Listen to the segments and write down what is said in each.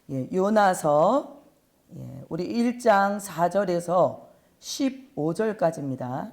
요나서 우리 1장 4절에서 15절까지입니다.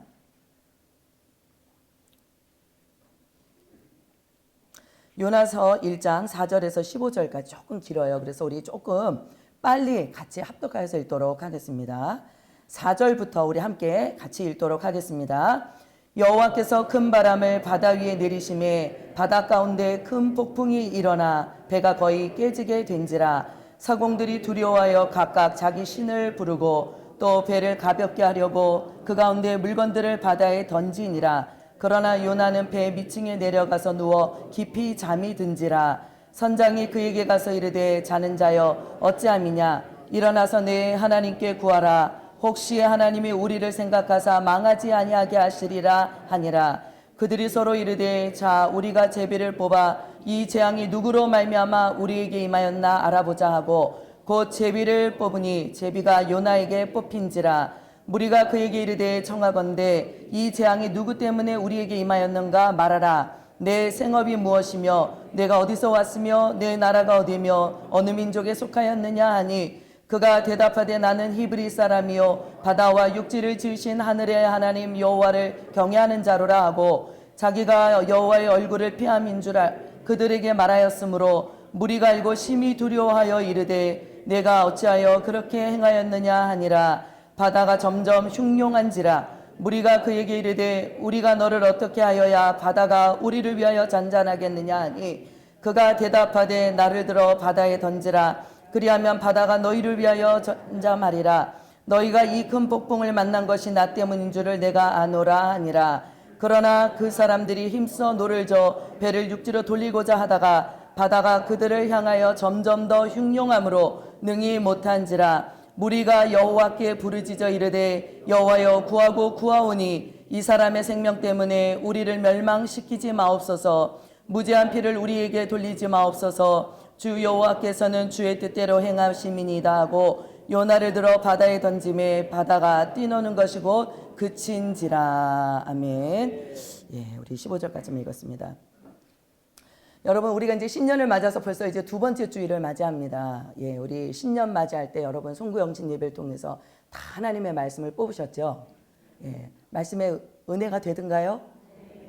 요나서 1장 4절에서 15절까지 조금 길어요. 그래서 우리 조금 빨리 같이 합독하여서 읽도록 하겠습니다. 4절부터 우리 함께 같이 읽도록 하겠습니다. 여호와께서 큰 바람을 바다 위에 내리심에 바다 가운데 큰 폭풍이 일어나 배가 거의 깨지게 된지라. 사공들이 두려워하여 각각 자기 신을 부르고 또 배를 가볍게 하려고 그 가운데 물건들을 바다에 던지니라. 그러나 요나는 배 밑층에 내려가서 누워 깊이 잠이 든지라. 선장이 그에게 가서 이르되 자는 자여 어찌함이냐. 일어나서 내 하나님께 구하라. 혹시 하나님이 우리를 생각하사 망하지 아니하게 하시리라 하니라. 그들이 서로 이르되 자 우리가 제비를 뽑아 이 재앙이 누구로 말미암아 우리에게 임하였나 알아보자 하고 곧 제비를 뽑으니 제비가 요나에게 뽑힌지라. 무리가 그에게 이르되 청하건대 이 재앙이 누구 때문에 우리에게 임하였는가 말하라. 내 생업이 무엇이며 내가 어디서 왔으며 내 나라가 어디며 어느 민족에 속하였느냐 하니 그가 대답하되 나는 히브리 사람이요 바다와 육지를 지으신 하늘의 하나님 여호와를 경외하는 자로라 하고 자기가 여호와의 얼굴을 피함인 줄 그들에게 말하였으므로 무리가 알고 심히 두려워하여 이르되 내가 어찌하여 그렇게 행하였느냐 하니라. 바다가 점점 흉룡한지라. 무리가 그에게 이르되 우리가 너를 어떻게 하여야 바다가 우리를 위하여 잔잔하겠느냐 하니 그가 대답하되 나를 들어 바다에 던지라. 그리하면 바다가 너희를 위하여 잠잠하리라. 너희가 이 큰 폭풍을 만난 것이 나 때문인 줄을 내가 아노라 하니라. 그러나 그 사람들이 힘써 노를 저 배를 육지로 돌리고자 하다가 바다가 그들을 향하여 점점 더 흉룡함으로 능히 못한지라. 무리가 여호와께 부르짖어 이르되 여호와여 구하고 구하오니 이 사람의 생명 때문에 우리를 멸망시키지 마옵소서. 무죄한 피를 우리에게 돌리지 마옵소서. 주 여호와께서는 주의 뜻대로 행하심이니이다 하고 요나를 들어 바다에 던짐에 바다가 뛰노는 것이 곧 그친지라. 아멘. 우리 15절까지 읽었습니다. 여러분 우리가 이제 신년을 맞아서 벌써 이제 두 번째 주일을 맞이합니다. 우리 신년 맞이할 때 여러분 송구영신 예배를 통해서 다 하나님의 말씀을 뽑으셨죠. 말씀의 은혜가 되든가요?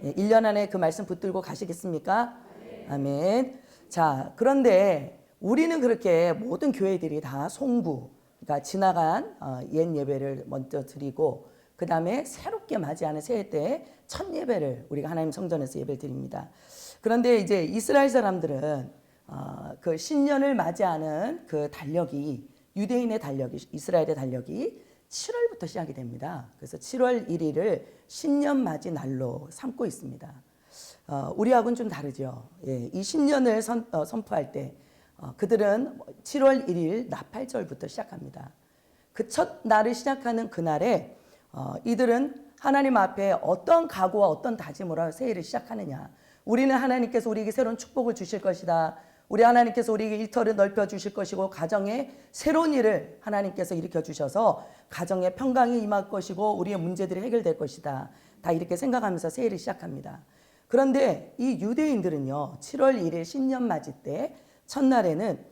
1년 안에 그 말씀 붙들고 가시겠습니까? 아멘. 자, 그런데 우리는 그렇게 모든 교회들이 다 송구, 그러니까 지나간 옛 예배를 먼저 드리고 그 다음에 새롭게 맞이하는 새해 때 첫 예배를 우리가 하나님 성전에서 예배를 드립니다. 그런데 이제 이스라엘 사람들은 그 신년을 맞이하는 그 달력이 유대인의 달력이 이스라엘의 달력이 7월부터 시작이 됩니다. 그래서 7월 1일을 신년 맞이 날로 삼고 있습니다. 우리하고는 좀 다르죠. 이 신년을 선포할 때 그들은 7월 1일 나팔절부터 시작합니다. 그 첫 날을 시작하는 그날에 이들은 하나님 앞에 어떤 각오와 어떤 다짐으로 새해를 시작하느냐. 우리는 하나님께서 우리에게 새로운 축복을 주실 것이다. 우리 하나님께서 우리에게 일터를 넓혀 주실 것이고 가정에 새로운 일을 하나님께서 일으켜 주셔서 가정에 평강이 임할 것이고 우리의 문제들이 해결될 것이다. 다 이렇게 생각하면서 새해를 시작합니다. 그런데 이 유대인들은요. 7월 1일 신년맞이 때 첫날에는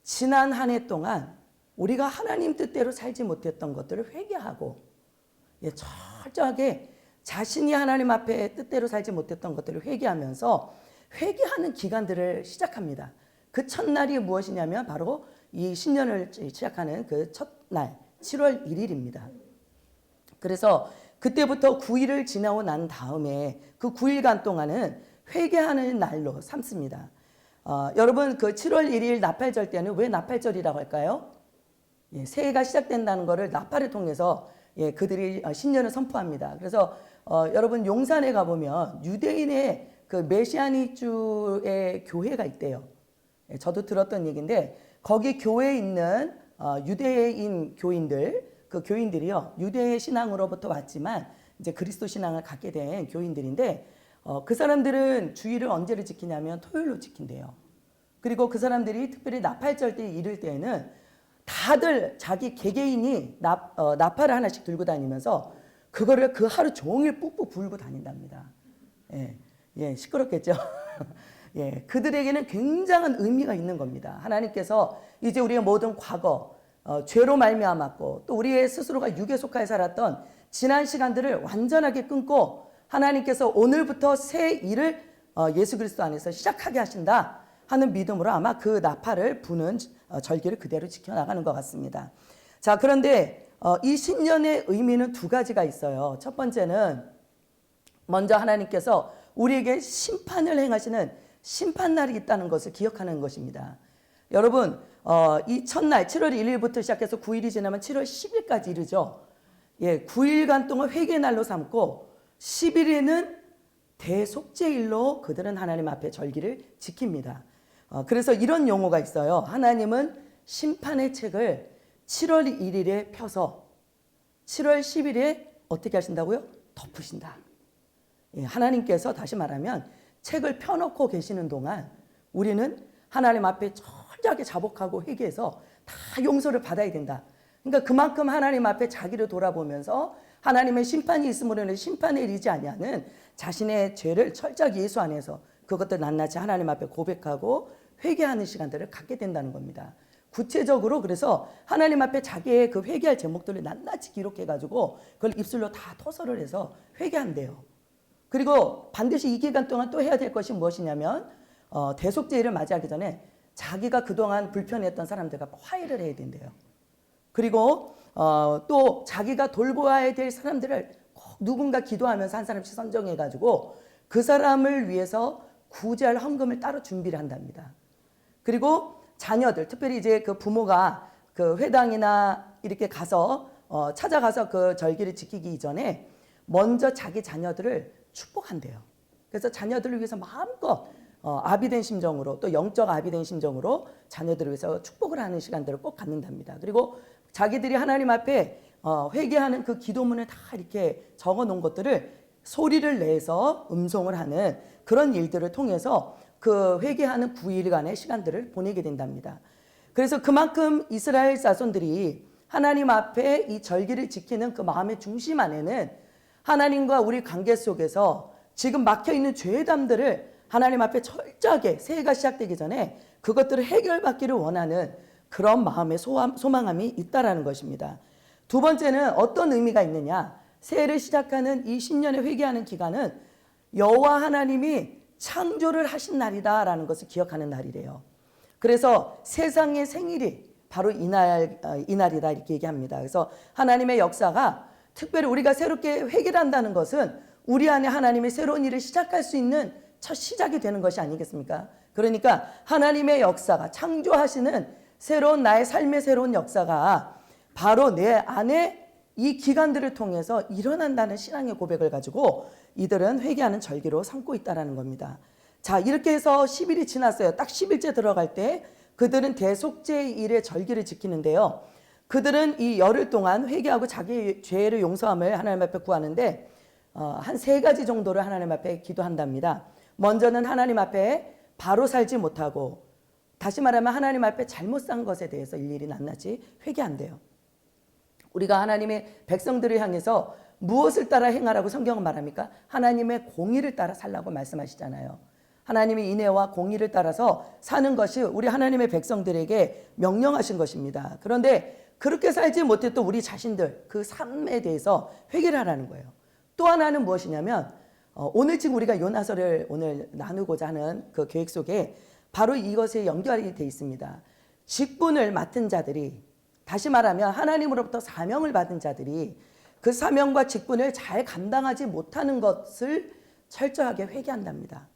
지난 한 해 동안 우리가 하나님 뜻대로 살지 못했던 것들을 회개하고 철저하게 자신이 하나님 앞에 뜻대로 살지 못했던 것들을 회개하면서 회개하는 기간들을 시작합니다. 그 첫날이 무엇이냐면 바로 이 신년을 시작하는 그 첫날 7월 1일입니다. 그래서 그때부터 9일을 지나고 난 다음에 그 9일간 동안은 회개하는 날로 삼습니다. 여러분 그 7월 1일 나팔절 때는 왜 나팔절이라고 할까요? 새해가 시작된다는 것을 나팔을 통해서 그들이 신년을 선포합니다. 그래서 여러분 용산에 가보면 유대인의 그 메시아닉주의 교회가 있대요. 저도 들었던 얘기인데 거기 교회에 있는 유대인 교인들 그 교인들이요 유대 신앙으로부터 왔지만 이제 그리스도 신앙을 갖게 된 교인들인데 그 사람들은 주일을 언제를 지키냐면 토요일로 지킨대요. 그리고 그 사람들이 특별히 나팔절 때 이럴 때에는 다들 자기 개개인이 나팔을 하나씩 들고 다니면서 그거를 그 하루 종일 뿍뿍 불고 다닌답니다. 시끄럽겠죠. 예, 그들에게는 굉장한 의미가 있는 겁니다. 하나님께서 이제 우리의 모든 과거, 죄로 말미암았고 또 우리의 스스로가 육에 속하여 살았던 지난 시간들을 완전하게 끊고 하나님께서 오늘부터 새 일을 예수 그리스도 안에서 시작하게 하신다 하는 믿음으로 아마 그 나팔을 부는 절기를 그대로 지켜나가는 것 같습니다. 자, 그런데 이 신년의 의미는 두 가지가 있어요. 첫 번째는 먼저 하나님께서 우리에게 심판을 행하시는 심판날이 있다는 것을 기억하는 것입니다. 여러분, 이 첫날 7월 1일부터 시작해서 9일이 지나면 7월 10일까지 이르죠. 예, 9일간 동안 회개의 날로 삼고 10일에는 대속죄일로 그들은 하나님 앞에 절기를 지킵니다. 그래서 이런 용어가 있어요. 하나님은 심판의 책을 7월 1일에 펴서 7월 10일에 어떻게 하신다고요? 덮으신다. 예, 하나님께서 다시 말하면 책을 펴놓고 계시는 동안 우리는 하나님 앞에 철저하게 자복하고 회개해서 다 용서를 받아야 된다. 그러니까 그만큼 하나님 앞에 자기를 돌아보면서 하나님의 심판이 있으므로 인해 심판에 이르지 아니하는 자신의 죄를 철저하게 예수 안에서 그것들 낱낱이 하나님 앞에 고백하고 회개하는 시간들을 갖게 된다는 겁니다. 구체적으로 그래서 하나님 앞에 자기의 그 회개할 제목들을 낱낱이 기록해가지고 그걸 입술로 다 토설을 해서 회개한대요. 그리고 반드시 이 기간 동안 또 해야 될 것이 무엇이냐면 대속죄일을 맞이하기 전에 자기가 그동안 불편했던 사람들과 화해를 해야 된대요. 그리고 또 자기가 돌보아야 될 사람들을 꼭 누군가 기도하면서 한 사람씩 선정해가지고 그 사람을 위해서 구제할 헌금을 따로 준비를 한답니다. 그리고 자녀들, 특별히 이제 그 부모가 그 회당이나 이렇게 가서 찾아가서 그 절기를 지키기 이전에 먼저 자기 자녀들을 축복한대요. 그래서 자녀들을 위해서 마음껏 아비된 심정으로 또 영적 아비된 심정으로 자녀들을 위해서 축복을 하는 시간들을 꼭 갖는답니다. 그리고 자기들이 하나님 앞에 회개하는 그 기도문을 다 이렇게 적어 놓은 것들을 소리를 내서 음송을 하는 그런 일들을 통해서 그 회개하는 9일간의 시간들을 보내게 된답니다. 그래서 그만큼 이스라엘 자손들이 하나님 앞에 이 절기를 지키는 그 마음의 중심 안에는 하나님과 우리 관계 속에서 지금 막혀있는 죄담들을 하나님 앞에 철저하게 새해가 시작되기 전에 그것들을 해결받기를 원하는 그런 마음의 소망함이 있다라는 것입니다. 두 번째는 어떤 의미가 있느냐? 새해를 시작하는 이 신년에 회개하는 기간은 여호와 하나님이 창조를 하신 날이다라는 것을 기억하는 날이래요. 그래서 세상의 생일이 바로 이날이다 이렇게 얘기합니다. 그래서 하나님의 역사가 특별히 우리가 새롭게 회개를 한다는 것은 우리 안에 하나님의 새로운 일을 시작할 수 있는 첫 시작이 되는 것이 아니겠습니까? 그러니까 하나님의 역사가 창조하시는 새로운 나의 삶의 새로운 역사가 바로 내 안에 이 기간들을 통해서 일어난다는 신앙의 고백을 가지고 이들은 회개하는 절기로 삼고 있다는 겁니다. 자, 이렇게 해서 10일이 지났어요. 딱 10일째 들어갈 때 그들은 대속죄일의 절기를 지키는데요. 그들은 이 열흘 동안 회개하고 자기 죄를 용서함을 하나님 앞에 구하는데 한 세 가지 정도를 하나님 앞에 기도한답니다. 먼저는 하나님 앞에 바로 살지 못하고 다시 말하면 하나님 앞에 잘못 산 것에 대해서 일일이 낱낱이 회개한대요. 우리가 하나님의 백성들을 향해서 무엇을 따라 행하라고 성경은 말합니까? 하나님의 공의를 따라 살라고 말씀하시잖아요. 하나님의 인애와 공의를 따라서 사는 것이 우리 하나님의 백성들에게 명령하신 것입니다. 그런데 그렇게 살지 못했던 우리 자신들 그 삶에 대해서 회개를 하라는 거예요. 또 하나는 무엇이냐면 오늘 지금 우리가 요나서를 오늘 나누고자 하는 그 계획 속에 바로 이것에 연결이 되어 있습니다. 직분을 맡은 자들이 다시 말하면 하나님으로부터 사명을 받은 자들이 그 사명과 직분을 잘 감당하지 못하는 것을 철저하게 회개한답니다.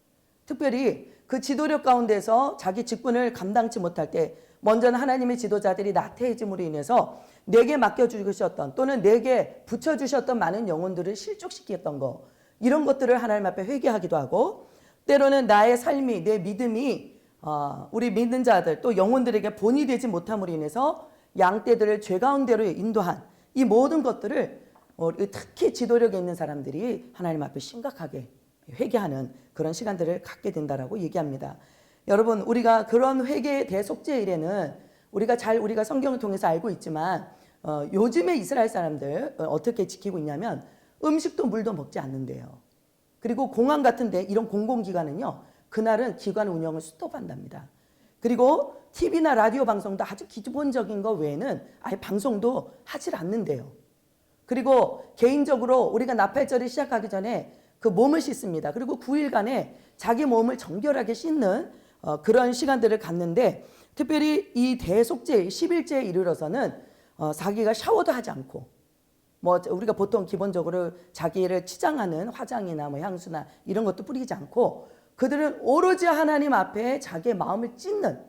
특별히 그 지도력 가운데서 자기 직분을 감당치 못할 때 먼저는 하나님의 지도자들이 나태해짐으로 인해서 내게 맡겨주셨던 또는 내게 붙여주셨던 많은 영혼들을 실족시켰던 것 이런 것들을 하나님 앞에 회개하기도 하고 때로는 나의 삶이 내 믿음이 우리 믿는 자들 또 영혼들에게 본이 되지 못함으로 인해서 양떼들을 죄 가운데로 인도한 이 모든 것들을 특히 지도력에 있는 사람들이 하나님 앞에 심각하게 회개하는 그런 시간들을 갖게 된다라고 얘기합니다. 여러분 우리가 그런 회개의 대속죄일에는 우리가 성경을 통해서 알고 있지만 요즘에 이스라엘 사람들 어떻게 지키고 있냐면 음식도 물도 먹지 않는데요. 그리고 공항 같은데 이런 공공기관은요 그날은 기관 운영을 스톱한답니다. 그리고 TV나 라디오 방송도 아주 기본적인 거 외에는 아예 방송도 하질 않는데요. 그리고 개인적으로 우리가 나팔절을 시작하기 전에 그 몸을 씻습니다. 그리고 9일간에 자기 몸을 정결하게 씻는 그런 시간들을 갖는데, 특별히 이 대속죄 10일째에 이르러서는 자기가 샤워도 하지 않고, 뭐 우리가 보통 기본적으로 자기를 치장하는 화장이나 뭐 향수나 이런 것도 뿌리지 않고, 그들은 오로지 하나님 앞에 자기의 마음을 찢는,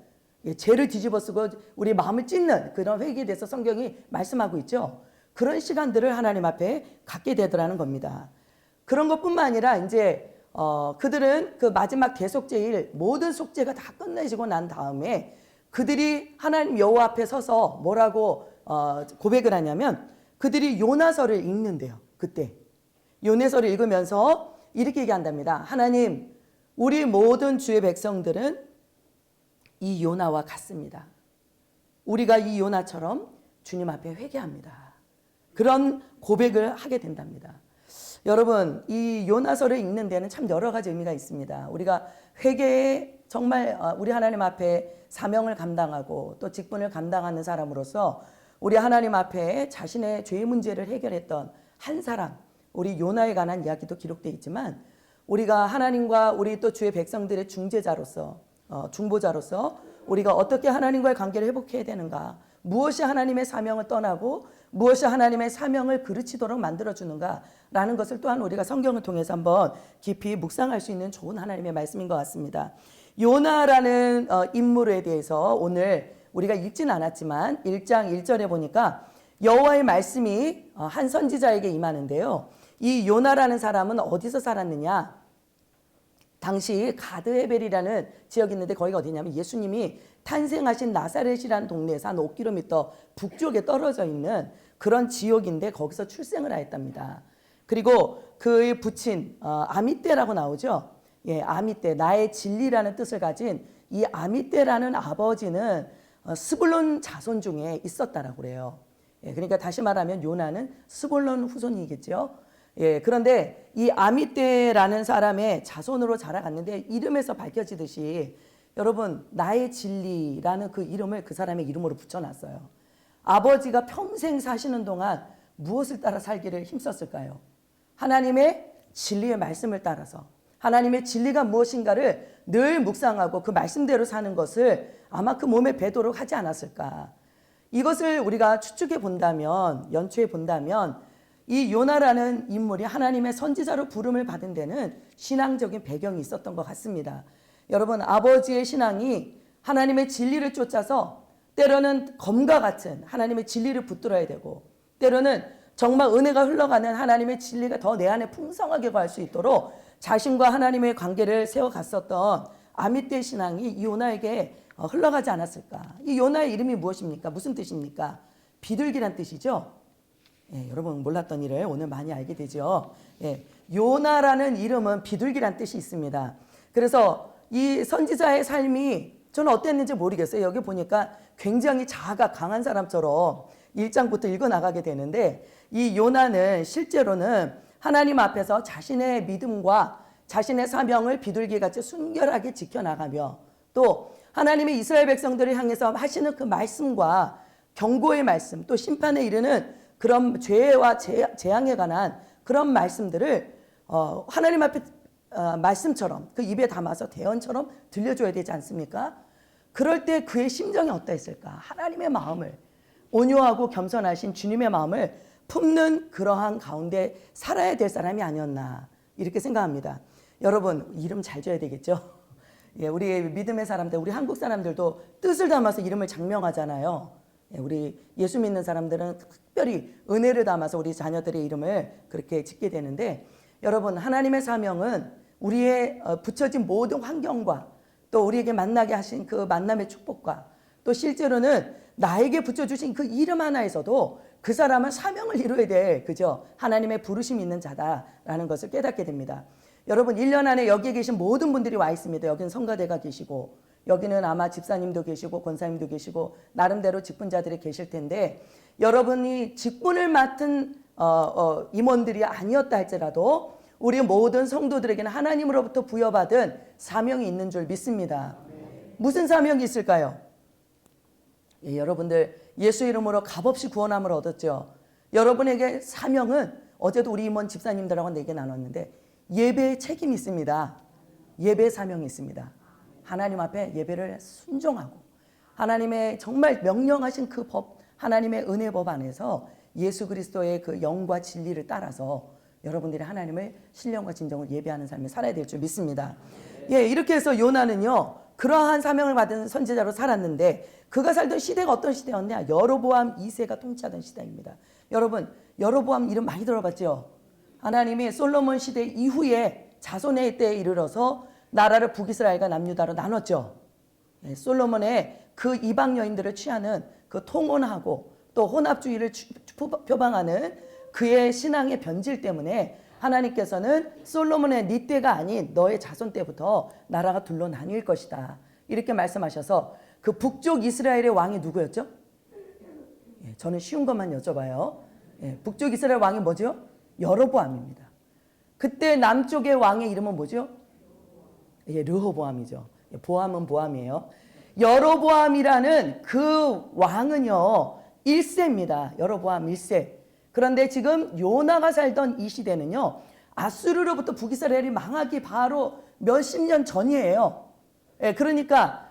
죄를 뒤집어 쓰고 우리 마음을 찢는 그런 회개에 대해서 성경이 말씀하고 있죠. 그런 시간들을 하나님 앞에 갖게 되더라는 겁니다. 그런 것뿐만 아니라 이제 그들은 그 마지막 대속죄일 모든 속죄가 다 끝내지고 난 다음에 그들이 하나님 여호와 앞에 서서 뭐라고 고백을 하냐면, 그들이 요나서를 읽는데요. 그때 요나서를 읽으면서 이렇게 얘기한답니다. 하나님, 우리 모든 주의 백성들은 이 요나와 같습니다. 우리가 이 요나처럼 주님 앞에 회개합니다. 그런 고백을 하게 된답니다. 여러분, 이 요나서를 읽는 데는 참 여러 가지 의미가 있습니다. 우리가 회개에 정말 우리 하나님 앞에 사명을 감당하고 또 직분을 감당하는 사람으로서 우리 하나님 앞에 자신의 죄의 문제를 해결했던 한 사람, 우리 요나에 관한 이야기도 기록되어 있지만, 우리가 하나님과 우리 또 주의 백성들의 중재자로서 중보자로서 우리가 어떻게 하나님과의 관계를 회복해야 되는가, 무엇이 하나님의 사명을 떠나고 무엇이 하나님의 사명을 그르치도록 만들어주는가라는 것을 또한 우리가 성경을 통해서 한번 깊이 묵상할 수 있는 좋은 하나님의 말씀인 것 같습니다. 요나라는 인물에 대해서 오늘 우리가 읽진 않았지만 1장 1절에 보니까 여호와의 말씀이 한 선지자에게 임하는데요. 이 요나라는 사람은 어디서 살았느냐? 당시 가드헤벨이라는 지역이 있는데, 거기가 어디냐면 예수님이 탄생하신 나사렛이라는 동네에서 한 5km 북쪽에 떨어져 있는 그런 지역인데 거기서 출생을 하였답니다. 그리고 그의 부친 아미떼라고 나오죠. 예, 아미떼, 나의 진리라는 뜻을 가진 이 아미떼라는 아버지는 스불론 자손 중에 있었다라고 그래요. 예, 그러니까 다시 말하면 요나는 스불론 후손이겠죠. 예, 그런데 이 아미떼라는 사람의 자손으로 자라갔는데, 이름에서 밝혀지듯이 여러분, 나의 진리라는 그 이름을 그 사람의 이름으로 붙여놨어요. 아버지가 평생 사시는 동안 무엇을 따라 살기를 힘썼을까요? 하나님의 진리의 말씀을 따라서 하나님의 진리가 무엇인가를 늘 묵상하고 그 말씀대로 사는 것을 아마 그 몸에 배도록 하지 않았을까. 이것을 우리가 추측해 본다면, 연추해 본다면, 이 요나라는 인물이 하나님의 선지자로 부름을 받은 데는 신앙적인 배경이 있었던 것 같습니다. 여러분, 아버지의 신앙이 하나님의 진리를 쫓아서 때로는 검과 같은 하나님의 진리를 붙들어야 되고, 때로는 정말 은혜가 흘러가는 하나님의 진리가 더 내 안에 풍성하게 갈 수 있도록 자신과 하나님의 관계를 세워갔었던 아미떼 신앙이 이 요나에게 흘러가지 않았을까. 이 요나의 이름이 무엇입니까? 무슨 뜻입니까? 비둘기란 뜻이죠. 예, 여러분 몰랐던 일을 오늘 많이 알게 되죠. 예, 요나라는 이름은 비둘기란 뜻이 있습니다. 그래서 이 선지자의 삶이 저는 어땠는지 모르겠어요. 여기 보니까 굉장히 자아가 강한 사람처럼 1장부터 읽어나가게 되는데, 이 요나는 실제로는 하나님 앞에서 자신의 믿음과 자신의 사명을 비둘기같이 순결하게 지켜나가며, 또 하나님의 이스라엘 백성들을 향해서 하시는 그 말씀과 경고의 말씀, 또 심판에 이르는 그런 죄와 재앙에 관한 그런 말씀들을 하나님 앞에 말씀처럼 그 입에 담아서 대언처럼 들려줘야 되지 않습니까? 그럴 때 그의 심정이 어떠했을까? 하나님의 마음을, 온유하고 겸손하신 주님의 마음을 품는 그러한 가운데 살아야 될 사람이 아니었나, 이렇게 생각합니다. 여러분, 이름 잘 줘야 되겠죠? 예, 우리 믿음의 사람들, 우리 한국 사람들도 뜻을 담아서 이름을 장명하잖아요. 예, 우리 예수 믿는 사람들은 특별히 은혜를 담아서 우리 자녀들의 이름을 그렇게 짓게 되는데, 여러분, 하나님의 사명은 우리의 붙여진 모든 환경과 또 우리에게 만나게 하신 그 만남의 축복과 또 실제로는 나에게 붙여주신 그 이름 하나에서도 그 사람은 사명을 이루어야 될, 그죠? 하나님의 부르심이 있는 자다라는 것을 깨닫게 됩니다. 여러분, 1년 안에 여기에 계신 모든 분들이 와 있습니다. 여기는 성가대가 계시고, 여기는 아마 집사님도 계시고 권사님도 계시고 나름대로 직분자들이 계실 텐데, 여러분이 직분을 맡은 임원들이 아니었다 할지라도 우리 모든 성도들에게는 하나님으로부터 부여받은 사명이 있는 줄 믿습니다. 무슨 사명이 있을까요? 예, 여러분들 예수 이름으로 값없이 구원함을 얻었죠. 여러분에게 사명은 어제도 우리 임원 집사님들하고 내게 나눴는데 예배의 책임이 있습니다. 예배의 사명이 있습니다. 하나님 앞에 예배를 순종하고 하나님의 정말 명령하신 그 법, 하나님의 은혜 법 안에서 예수 그리스도의 그 영과 진리를 따라서 여러분들이 하나님을 신령과 진정으로 예배하는 삶을 살아야 될 줄 믿습니다. 예, 이렇게 해서 요나는요, 그러한 사명을 받은 선지자로 살았는데 그가 살던 시대가 어떤 시대였냐? 여로보암 2세가 통치하던 시대입니다. 여러분, 여로보암 이름 많이 들어봤죠? 하나님이 솔로몬 시대 이후에 자손의 때에 이르러서 나라를 북이스라엘과 남유다로 나눴죠. 예, 솔로몬의 그 이방 여인들을 취하는 그 통혼하고 또 혼합주의를 표방하는 그의 신앙의 변질 때문에 하나님께서는 솔로몬의 네 때가 아닌 너의 자손 때부터 나라가 둘로 나뉠 것이다. 이렇게 말씀하셔서 그 북쪽 이스라엘의 왕이 누구였죠? 예, 저는 쉬운 것만 여쭤봐요. 예, 북쪽 이스라엘 왕이 뭐죠? 여로보암입니다. 그때 남쪽의 왕의 이름은 뭐죠? 예, 르호보암이죠. 예, 보암은 보암이에요. 여로보암이라는 그 왕은요 1세입니다. 여로보암 1세. 그런데 지금 요나가 살던 이 시대는요 아수르로부터 북이스라엘이 망하기 바로 몇십 년 전이에요. 예, 그러니까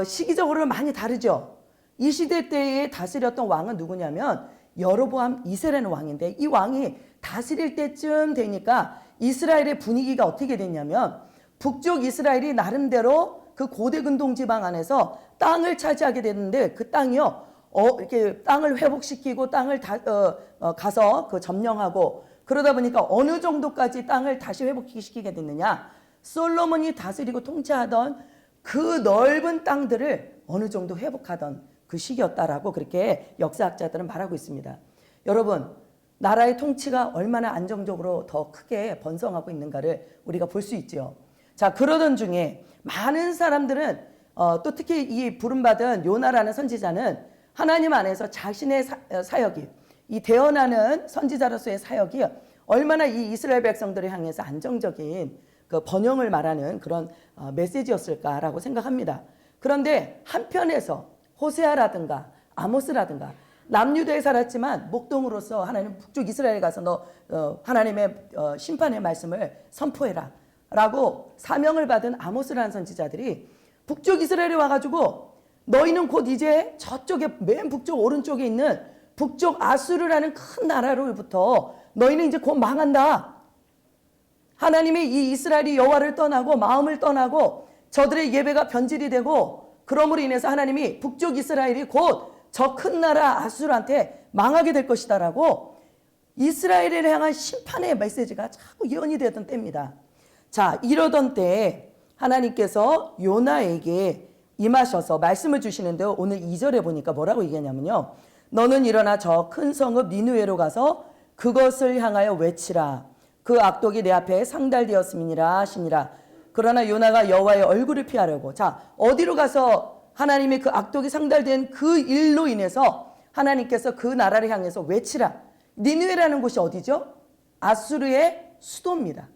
시기적으로 많이 다르죠. 이 시대 때에 다스렸던 왕은 누구냐면 여로보암 2세라는 왕인데 이 왕이 다스릴 때쯤 되니까 이스라엘의 분위기가 어떻게 됐냐면 북쪽 이스라엘이 나름대로 그 고대 근동 지방 안에서 땅을 차지하게 됐는데 그 땅이요 이렇게 땅을 회복시키고 땅을 가서 그 점령하고 그러다 보니까 어느 정도까지 땅을 다시 회복시키게 됐느냐? 솔로몬이 다스리고 통치하던 그 넓은 땅들을 어느 정도 회복하던 그 시기였다라고 그렇게 역사학자들은 말하고 있습니다. 여러분, 나라의 통치가 얼마나 안정적으로 더 크게 번성하고 있는가를 우리가 볼 수 있죠. 자, 그러던 중에 많은 사람들은 또 특히 이 부름받은 요나라는 선지자는 하나님 안에서 자신의 사역이 이 대언하는 선지자로서의 사역이 얼마나 이 이스라엘 백성들을 향해서 안정적인 그 번영을 말하는 그런 메시지였을까라고 생각합니다. 그런데 한편에서 호세아라든가 아모스라든가 남유다에 살았지만 목동으로서 하나님 북쪽 이스라엘 가서 너 하나님의 심판의 말씀을 선포해라 라고 사명을 받은 아모스라는 선지자들이 북쪽 이스라엘에 와가지고 너희는 곧 이제 저쪽에 맨 북쪽 오른쪽에 있는 북쪽 아수르라는 큰 나라로부터 너희는 이제 곧 망한다. 하나님이 이 이스라엘이 여호와를 떠나고 마음을 떠나고 저들의 예배가 변질이 되고 그러므로 인해서 하나님이 북쪽 이스라엘이 곧 저 큰 나라 아수르한테 망하게 될 것이다 라고 이스라엘을 향한 심판의 메시지가 자꾸 예언이 되던 때입니다. 자, 이러던 때에 하나님께서 요나에게 임하셔서 말씀을 주시는데 오늘 2절에 보니까 뭐라고 얘기하냐면요. 너는 일어나 저 큰 성읍 니느웨로 가서 그것을 향하여 외치라. 그 악독이 내 앞에 상달되었음이니라 하시니라. 그러나 요나가 여호와의 얼굴을 피하려고. 자, 어디로 가서 하나님의 그 악독이 상달된 그 일로 인해서 하나님께서 그 나라를 향해서 외치라. 니느웨라는 곳이 어디죠? 아수르의 수도입니다.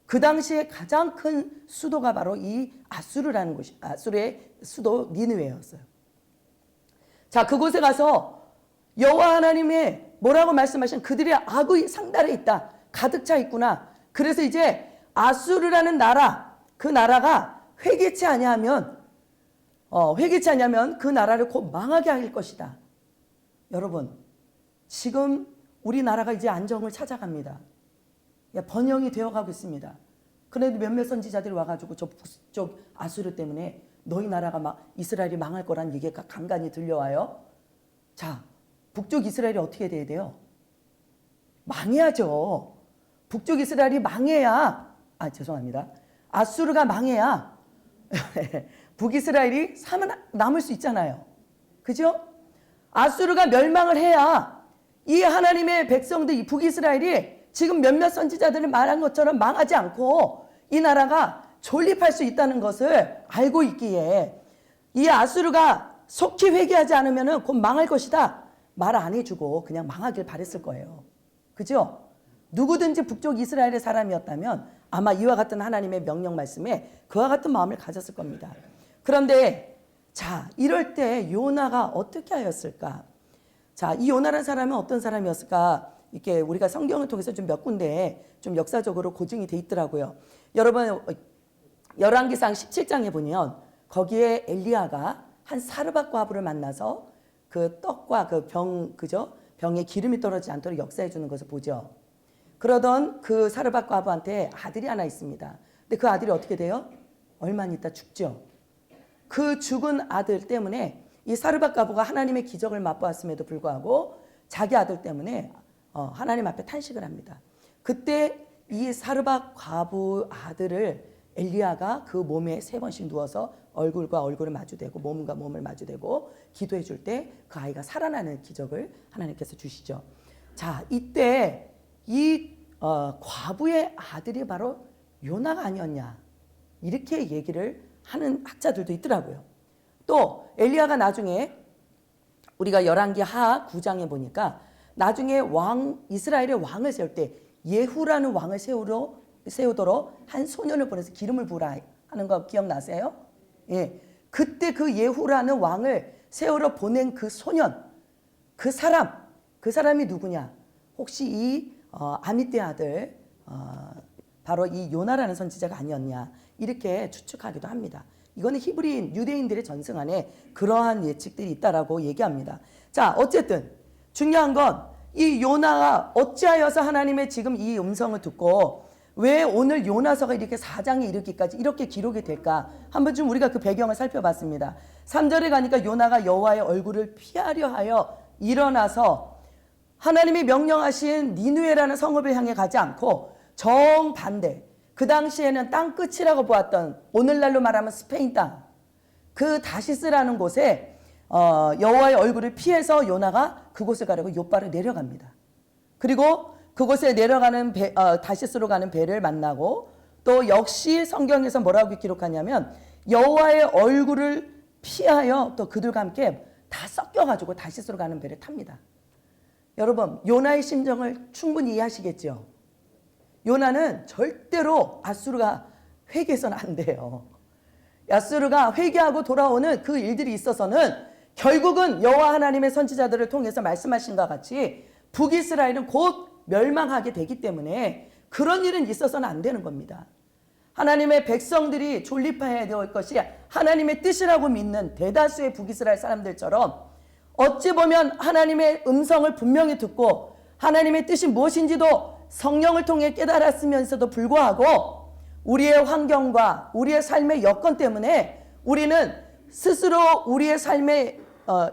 그 당시에 가장 큰 수도가 바로 이 아수르라는 곳이 아수르의 수도 니느웨였어요. 자, 그곳에 가서 여호와 하나님의 뭐라고 말씀하신 그들의 악의 상달에 있다. 가득 차 있구나. 그래서 이제 아수르라는 나라, 그 나라가 회개치 아니하면 그 나라를 곧 망하게 할 것이다. 여러분, 지금 우리나라가 이제 안정을 찾아갑니다. 번영이 되어가고 있습니다. 그래도 몇몇 선지자들이 와가지고 저 북쪽 아수르 때문에 너희 나라가 이스라엘이 망할 거란 얘기가 간간히 들려와요. 자, 북쪽 이스라엘이 어떻게 돼야 돼요? 망해야죠. 북쪽 이스라엘이 망해야, 죄송합니다. 아수르가 망해야 북이스라엘이 남을 수 있잖아요. 그죠? 아수르가 멸망을 해야 이 하나님의 백성들, 이 북이스라엘이 지금 몇몇 선지자들이 말한 것처럼 망하지 않고 이 나라가 존립할 수 있다는 것을 알고 있기에 이 아수르가 속히 회개하지 않으면 곧 망할 것이다. 말 안 해주고 그냥 망하길 바랬을 거예요. 그죠? 누구든지 북쪽 이스라엘의 사람이었다면 아마 이와 같은 하나님의 명령 말씀에 그와 같은 마음을 가졌을 겁니다. 그런데 자, 이럴 때 요나가 어떻게 하였을까? 자, 이 요나라는 사람은 어떤 사람이었을까? 이렇게 우리가 성경을 통해서 좀 몇 군데 좀 역사적으로 고증이 돼 있더라고요. 여러분, 열왕기상 17장에 보면 거기에 엘리야가 한 사르밧 과부를 만나서 그 떡과 그 그죠? 병에 기름이 떨어지지 않도록 역사해 주는 것을 보죠. 그러던 그 사르밧 과부한테 아들이 하나 있습니다. 근데 그 아들이 어떻게 돼요? 얼마 있다 죽죠. 그 죽은 아들 때문에 이 사르밧 과부가 하나님의 기적을 맛보았음에도 불구하고 자기 아들 때문에 하나님 앞에 탄식을 합니다. 그때 이 사르밧 과부 아들을 엘리야가 그 몸에 3번씩 누워서 얼굴과 얼굴을 마주대고 몸과 몸을 마주대고 기도해 줄 때 그 아이가 살아나는 기적을 하나님께서 주시죠. 자, 이때 이 과부의 아들이 바로 요나가 아니었냐 이렇게 얘기를 하는 학자들도 있더라고요. 또 엘리야가 나중에 우리가 열왕기 하 9장에 보니까 나중에 이스라엘의 왕을 세울 때 예후라는 왕을 세우도록 한 소년을 보내서 기름을 부으라 하는 거 기억나세요? 예. 그때 그 예후라는 왕을 세우러 보낸 그 소년, 그 사람이 누구냐? 혹시 이 아미떼 아들 바로 이 요나라는 선지자가 아니었냐? 이렇게 추측하기도 합니다. 이거는 히브리인 유대인들의 전승 안에 그러한 예측들이 있다라고 얘기합니다. 자, 어쨌든 중요한 건 이 요나가 어찌하여서 하나님의 지금 이 음성을 듣고 왜 오늘 요나서가 이렇게 4장에 이르기까지 이렇게 기록이 될까? 한번 좀 우리가 그 배경을 살펴봤습니다. 3절에 가니까 요나가 여호와의 얼굴을 피하려 하여 일어나서 하나님이 명령하신 니느웨라는 성읍을 향해 가지 않고 정반대, 그 당시에는 땅끝이라고 보았던 오늘날로 말하면 스페인 땅, 그 다시스라는 곳에 여호와의 얼굴을 피해서 요나가 그곳을 가려고 욥바로 내려갑니다. 그리고 그곳에 내려가는 다시스로 가는 배를 만나고 또 역시 성경에서 뭐라고 기록하냐면 여호와의 얼굴을 피하여 또 그들과 함께 다 섞여가지고 다시스로 가는 배를 탑니다. 여러분, 요나의 심정을 충분히 이해하시겠죠? 요나는 절대로 아수르가 회개해서는 안 돼요. 아수르가 회개하고 돌아오는 그 일들이 있어서는 결국은 여호와 하나님의 선지자들을 통해서 말씀하신 것 같이 북이스라엘은 곧 멸망하게 되기 때문에 그런 일은 있어서는 안 되는 겁니다. 하나님의 백성들이 존립해야 될 것이 하나님의 뜻이라고 믿는 대다수의 북이스라엘 사람들처럼 어찌 보면 하나님의 음성을 분명히 듣고 하나님의 뜻이 무엇인지도 성령을 통해 깨달았으면서도 불구하고 우리의 환경과 우리의 삶의 여건 때문에 우리는 스스로 우리의 삶에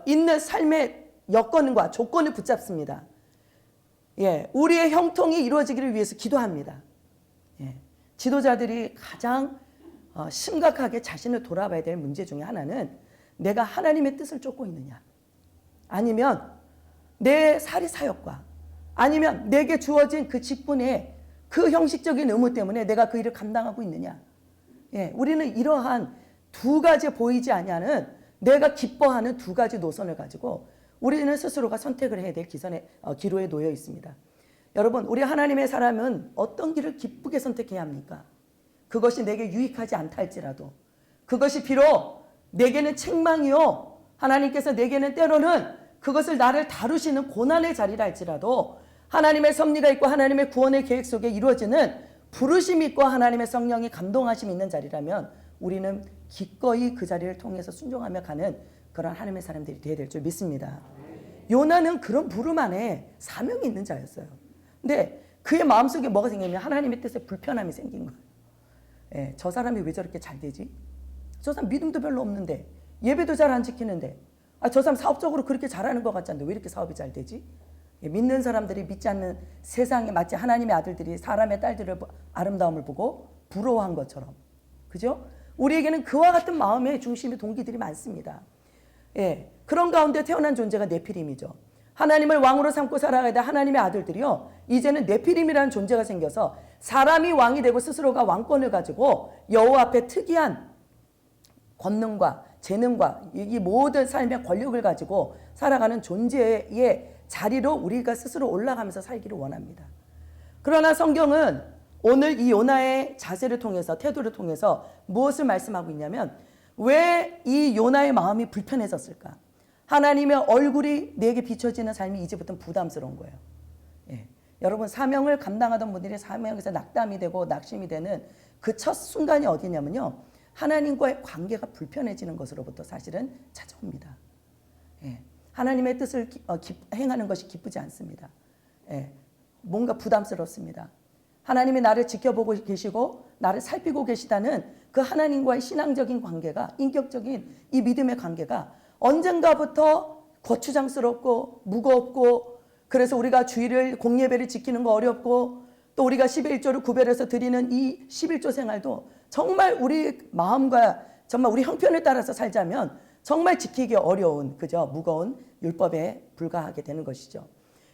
있는 삶의 여건과 조건을 붙잡습니다. 예, 우리의 형통이 이루어지기를 위해서 기도합니다. 예, 지도자들이 가장 심각하게 자신을 돌아봐야 될 문제 중에 하나는 내가 하나님의 뜻을 쫓고 있느냐, 아니면 내 사리사욕과 아니면 내게 주어진 그 직분의 그 형식적인 의무 때문에 내가 그 일을 감당하고 있느냐. 예, 우리는 이러한 두 가지 보이지 아니하는 내가 기뻐하는 두 가지 노선을 가지고 우리는 스스로가 선택을 해야 될 기로에 놓여 있습니다. 여러분, 우리 하나님의 사람은 어떤 길을 기쁘게 선택해야 합니까? 그것이 내게 유익하지 않다 할지라도, 그것이 비록 내게는 책망이요, 하나님께서 내게는 때로는 그것을 나를 다루시는 고난의 자리라 할지라도 하나님의 섭리가 있고 하나님의 구원의 계획 속에 이루어지는 부르심이 있고 하나님의 성령이 감동하심이 있는 자리라면 우리는 기꺼이 그 자리를 통해서 순종하며 가는 그런 하나님의 사람들이 되어야 될 줄 믿습니다. 요나는 그런 부름 안에 사명이 있는 자였어요. 근데 그의 마음속에 뭐가 생기냐면 하나님의 뜻에 불편함이 생긴 거예요. 예, 저 사람이 왜 저렇게 잘 되지? 저 사람 믿음도 별로 없는데, 예배도 잘 안 지키는데, 저 사람 사업적으로 그렇게 잘하는 것 같지 않은데 왜 이렇게 사업이 잘 되지? 예, 믿는 사람들이 믿지 않는 세상에 마치 하나님의 아들들이 사람의 딸들의 아름다움을 보고 부러워한 것처럼, 그죠? 우리에게는 그와 같은 마음의 중심의 동기들이 많습니다. 예, 그런 가운데 태어난 존재가 네피림이죠. 하나님을 왕으로 삼고 살아가야 될 하나님의 아들들이요, 이제는 네피림이라는 존재가 생겨서 사람이 왕이 되고 스스로가 왕권을 가지고 여호와 앞에 특이한 권능과 재능과 이 모든 삶의 권력을 가지고 살아가는 존재의 자리로 우리가 스스로 올라가면서 살기를 원합니다. 그러나 성경은 오늘 이 요나의 자세를 통해서, 태도를 통해서 무엇을 말씀하고 있냐면, 왜 이 요나의 마음이 불편해졌을까? 하나님의 얼굴이 내게 비춰지는 삶이 이제부터 부담스러운 거예요. 예. 여러분, 사명을 감당하던 분들이 사명에서 낙담이 되고 낙심이 되는 그 첫 순간이 어디냐면요, 하나님과의 관계가 불편해지는 것으로부터 사실은 찾아옵니다. 예. 하나님의 뜻을 행하는 것이 기쁘지 않습니다. 예. 뭔가 부담스럽습니다. 하나님이 나를 지켜보고 계시고 나를 살피고 계시다는 그 하나님과의 신앙적인 관계가, 인격적인 이 믿음의 관계가 언젠가부터 거추장스럽고 무겁고, 그래서 우리가 주일을 공예배를 지키는 거 어렵고, 또 우리가 11조를 구별해서 드리는 이 11조 생활도 정말 우리 마음과 정말 우리 형편을 따라서 살자면 정말 지키기 어려운, 그저 무거운 율법에 불과하게 되는 것이죠.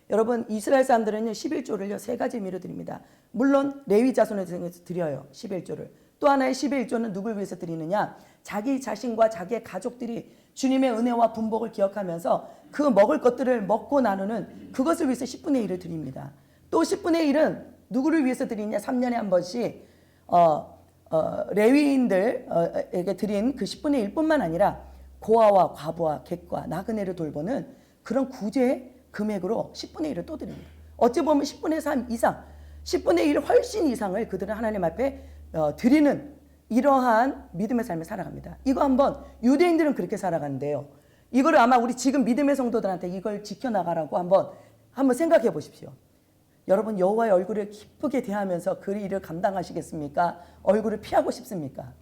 여러분, 이스라엘 사람들은요 11조를요 세 가지 의미로 드립니다. 물론 레위 자손에 대해서 드려요, 11조를. 또 하나의 11조는 누굴 위해서 드리느냐, 자기 자신과 자기의 가족들이 주님의 은혜와 분복을 기억하면서 그 먹을 것들을 먹고 나누는 그것을 위해서 10분의 1을 드립니다. 또 10분의 1은 누구를 위해서 드리냐, 3년에 한 번씩 레위인들에게 드린 그 10분의 1뿐만 아니라 고아와 과부와 객과 나그네를 돌보는 그런 구제 금액으로 10분의 1을 또 드립니다. 어찌 보면 10분의 3 이상, 10분의 1 훨씬 이상을 그들은 하나님 앞에 드리는 이러한 믿음의 삶을 살아갑니다. 이거 한번, 유대인들은 그렇게 살아가는데요, 이거를 아마 우리 지금 믿음의 성도들한테 이걸 지켜나가라고 한번 생각해 보십시오. 여러분, 여호와의 얼굴을 기쁘게 대하면서 그 일을 감당하시겠습니까? 얼굴을 피하고 싶습니까?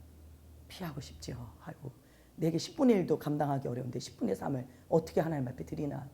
피하고 싶죠. 아이고, 내게 10분의 1도 감당하기 어려운데 10분의 3을 어떻게 하나님 앞에 드리나.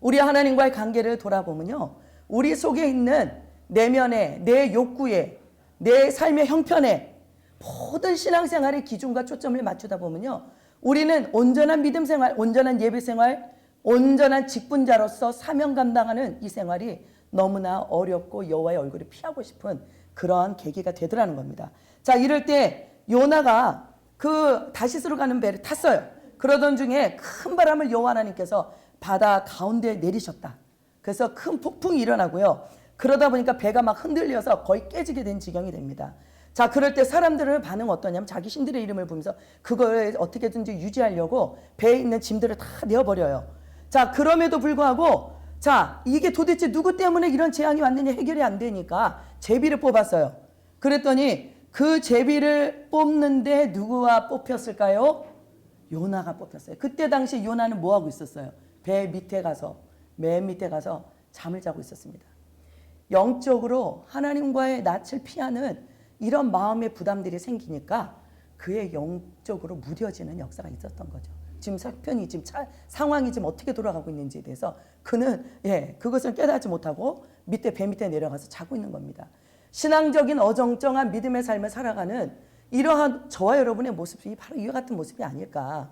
우리 하나님과의 관계를 돌아보면요, 우리 속에 있는 내면에, 내 욕구에, 내 삶의 형편에 모든 신앙생활의 기준과 초점을 맞추다 보면요, 우리는 온전한 믿음 생활, 온전한 예배 생활, 온전한 직분자로서 사명 감당하는 이 생활이 너무나 어렵고 여호와의 얼굴을 피하고 싶은 그러한 계기가 되더라는 겁니다. 자, 이럴 때 요나가 그 다시스로 가는 배를 탔어요. 그러던 중에 큰 바람을 여호와 하나님께서 바다 가운데 내리셨다. 그래서 큰 폭풍이 일어나고요. 그러다 보니까 배가 막 흔들려서 거의 깨지게 된 지경이 됩니다. 자, 그럴 때 사람들의 반응 어떠냐면 자기 신들의 이름을 부르면서 그걸 어떻게든지 유지하려고 배에 있는 짐들을 다 내어버려요. 자, 그럼에도 불구하고, 자, 이게 도대체 누구 때문에 이런 재앙이 왔느냐 해결이 안 되니까 제비를 뽑았어요. 그랬더니 그 제비를 뽑는데 누구가 뽑혔을까요? 요나가 뽑혔어요. 그때 당시 요나는 뭐 하고 있었어요? 배 밑에 가서, 맨 밑에 가서 잠을 자고 있었습니다. 영적으로 하나님과의 낯을 피하는 이런 마음의 부담들이 생기니까 그의 영적으로 무뎌지는 역사가 있었던 거죠. 지금 사편이 지금 상황이 지금 어떻게 돌아가고 있는지에 대해서 그는 그것을 깨닫지 못하고 배 밑에 내려가서 자고 있는 겁니다. 신앙적인 어정쩡한 믿음의 삶을 살아가는 이러한 저와 여러분의 모습이 바로 이와 같은 모습이 아닐까.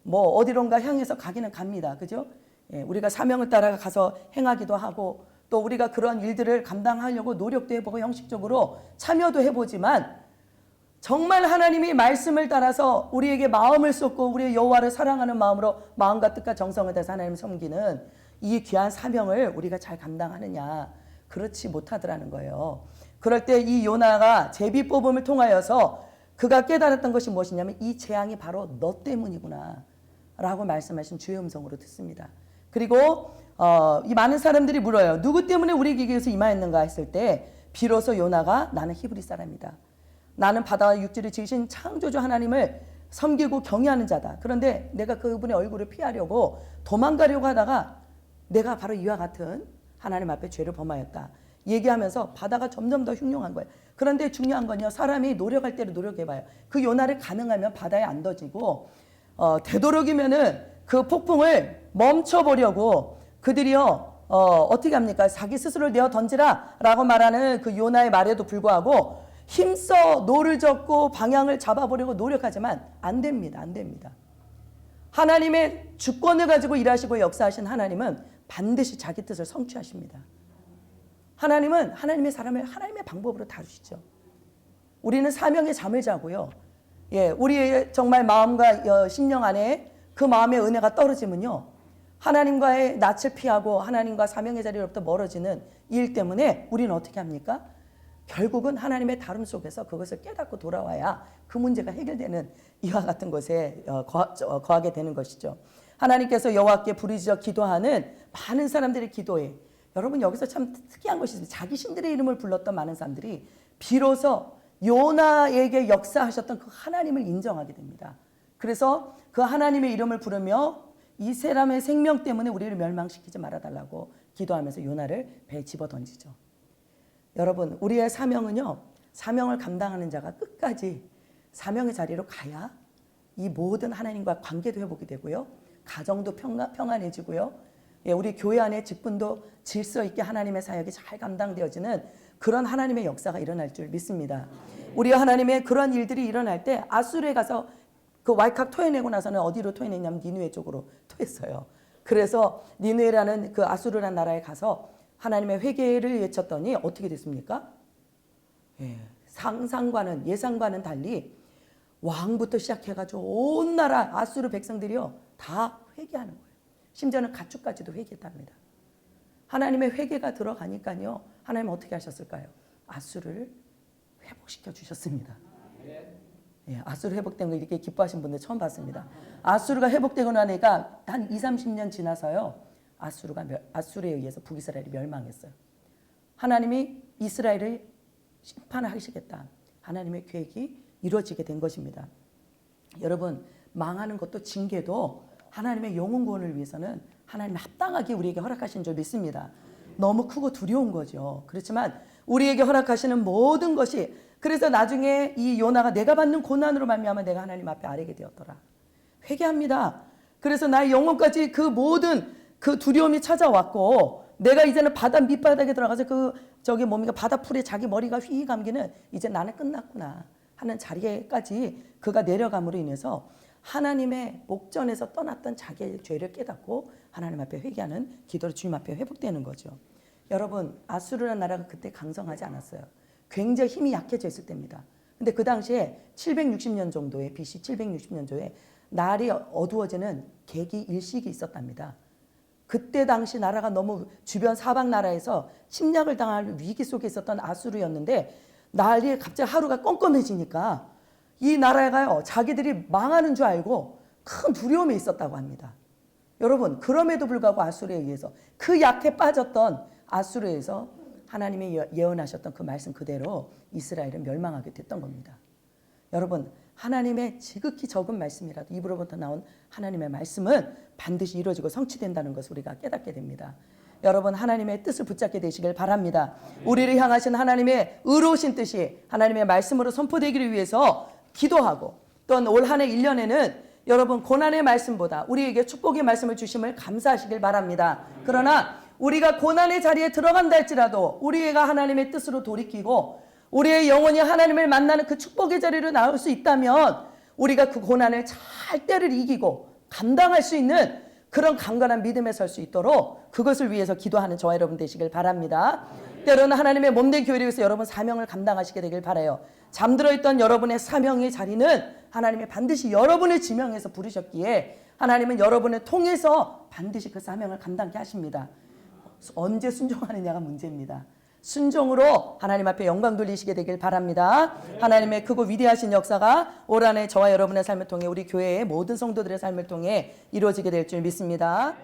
뭐 어디론가 향해서 가기는 갑니다. 그죠? 우리가 사명을 따라 가서 행하기도 하고, 또 우리가 그런 일들을 감당하려고 노력도 해보고 형식적으로 참여도 해보지만, 정말 하나님이 말씀을 따라서 우리에게 마음을 쏟고 우리의 여호와를 사랑하는 마음으로 마음과 뜻과 정성을 다해서 하나님을 섬기는 이 귀한 사명을 우리가 잘 감당하느냐, 그렇지 못하더라는 거예요. 그럴 때 이 요나가 제비 뽑음을 통하여서 그가 깨달았던 것이 무엇이냐면, 이 재앙이 바로 너 때문이구나 라고 말씀하신 주의 음성으로 듣습니다. 그리고 이 많은 사람들이 물어요. 누구 때문에 우리에게 이것을 임하였는가 했을 때 비로소 요나가 나는 히브리 사람이다. 나는 바다와 육지를 지으신 창조주 하나님을 섬기고 경외하는 자다. 그런데 내가 그분의 얼굴을 피하려고 도망가려고 하다가 내가 바로 이와 같은 하나님 앞에 죄를 범하였다. 얘기하면서 바다가 점점 더 흉흉한 거예요. 그런데 중요한 건요, 사람이 노력할 때를 노력해봐요. 그 요나를 가능하면 바다에 안 던지고 되도록이면은 그 폭풍을 멈춰보려고 그들이요 어떻게 합니까? 자기 스스로를 내어 던지라 라고 말하는 그 요나의 말에도 불구하고 힘써 노를 젓고 방향을 잡아보려고 노력하지만 안 됩니다. 안 됩니다. 하나님의 주권을 가지고 일하시고 역사하신 하나님은 반드시 자기 뜻을 성취하십니다. 하나님은 하나님의 사람을 하나님의 방법으로 다루시죠. 우리는 사명의 잠을 자고요. 우리의 정말 마음과 심령 안에 그 마음의 은혜가 떨어지면요, 하나님과의 낯을 피하고 하나님과 사명의 자리로부터 멀어지는 일 때문에 우리는 어떻게 합니까? 결국은 하나님의 다름 속에서 그것을 깨닫고 돌아와야 그 문제가 해결되는 이와 같은 것에 거하게 되는 것이죠. 하나님께서 여호와께 부르짖어 기도하는 많은 사람들의 기도에 여러분 여기서 참 특이한 것이 있습니다. 자기 신들의 이름을 불렀던 많은 사람들이 비로소 요나에게 역사하셨던 그 하나님을 인정하게 됩니다. 그래서 그 하나님의 이름을 부르며 이 사람의 생명 때문에 우리를 멸망시키지 말아달라고 기도하면서 요나를 배에 집어던지죠. 여러분 우리의 사명은요, 사명을 감당하는 자가 끝까지 사명의 자리로 가야 이 모든 하나님과 관계도 회복이 되고요, 가정도 평안해지고요, 우리 교회 안에 직분도 질서 있게 하나님의 사역이 잘 감당되어지는 그런 하나님의 역사가 일어날 줄 믿습니다. 우리 하나님의 그런 일들이 일어날 때 아수르에 가서 그 왈칵 토해내고 나서는 어디로 토해냈냐면 니느웨 쪽으로 토했어요. 그래서 니느웨라는 그 아수르라는 나라에 가서 하나님의 회개를 외쳤더니 어떻게 됐습니까? 상상과는 예상과는 달리 왕부터 시작해가지고 온 나라 아수르 백성들이요 다 회개하는 거예요. 심지어는 가축까지도 회개했답니다. 하나님의 회개가 들어가니까요, 하나님 어떻게 하셨을까요? 아수르를 회복시켜 주셨습니다. 아수르 회복된 거 이렇게 기뻐하신 분들 처음 봤습니다. 아수르가 회복되고 나니까 한 20-30년 지나서요, 아수르에 의해서 북이스라엘이 멸망했어요. 하나님이 이스라엘을 심판하시겠다, 하나님의 계획이 이루어지게 된 것입니다. 여러분 망하는 것도 징계도 하나님의 영혼 구원을 위해서는 하나님 합당하게 우리에게 허락하신 줄 믿습니다. 너무 크고 두려운 거죠. 그렇지만 우리에게 허락하시는 모든 것이, 그래서 나중에 이 요나가 내가 받는 고난으로 말미암아 내가 하나님 앞에 아뢰게 되었더라, 회개합니다. 그래서 나의 영혼까지 그 모든 그 두려움이 찾아왔고, 내가 이제는 바다 밑바닥에 들어가서 바다 풀에 자기 머리가 휘 감기는 이제 나는 끝났구나 하는 자리에까지 그가 내려감으로 인해서 하나님의 목전에서 떠났던 자기의 죄를 깨닫고 하나님 앞에 회개하는 기도로 주님 앞에 회복되는 거죠. 여러분 아수르라는 나라가 그때 강성하지 않았어요. 굉장히 힘이 약해져 있을 때입니다. 근데 그 당시에 760년 정도에 BC 760년도에 날이 어두워지는 계기 일식이 있었답니다. 그때 당시 나라가 너무 주변 사방 나라에서 침략을 당할 위기 속에 있었던 아수르였는데 날이 갑자기 하루가 껌껌해지니까 이 나라가요 자기들이 망하는 줄 알고 큰 두려움에 있었다고 합니다. 여러분 그럼에도 불구하고 아수르에 의해서 그 약해 빠졌던 아수르에서 하나님이 예언하셨던 그 말씀 그대로 이스라엘은 멸망하게 됐던 겁니다. 여러분 하나님의 지극히 적은 말씀이라도 입으로부터 나온 하나님의 말씀은 반드시 이루어지고 성취된다는 것을 우리가 깨닫게 됩니다. 여러분 하나님의 뜻을 붙잡게 되시길 바랍니다. 우리를 향하신 하나님의 의로우신 뜻이 하나님의 말씀으로 선포되기를 위해서 기도하고, 또 올 한 해 1년에는 여러분 고난의 말씀보다 우리에게 축복의 말씀을 주심을 감사하시길 바랍니다. 그러나 우리가 고난의 자리에 들어간다 할지라도 우리가 하나님의 뜻으로 돌이키고 우리의 영혼이 하나님을 만나는 그 축복의 자리로 나올 수 있다면 우리가 그 고난을 잘 때를 이기고 감당할 수 있는 그런 강건한 믿음에 설 수 있도록 그것을 위해서 기도하는 저와 여러분 되시길 바랍니다. 때로는 하나님의 몸된 교회를 위해서 여러분 사명을 감당하시게 되길 바라요. 잠들어 있던 여러분의 사명의 자리는 하나님이 반드시 여러분을 지명해서 부르셨기에 하나님은 여러분을 통해서 반드시 그 사명을 감당케 하십니다. 언제 순종하느냐가 문제입니다. 순종으로 하나님 앞에 영광 돌리시게 되길 바랍니다. 하나님의 크고 위대하신 역사가 올 한 해 저와 여러분의 삶을 통해 우리 교회의 모든 성도들의 삶을 통해 이루어지게 될 줄 믿습니다.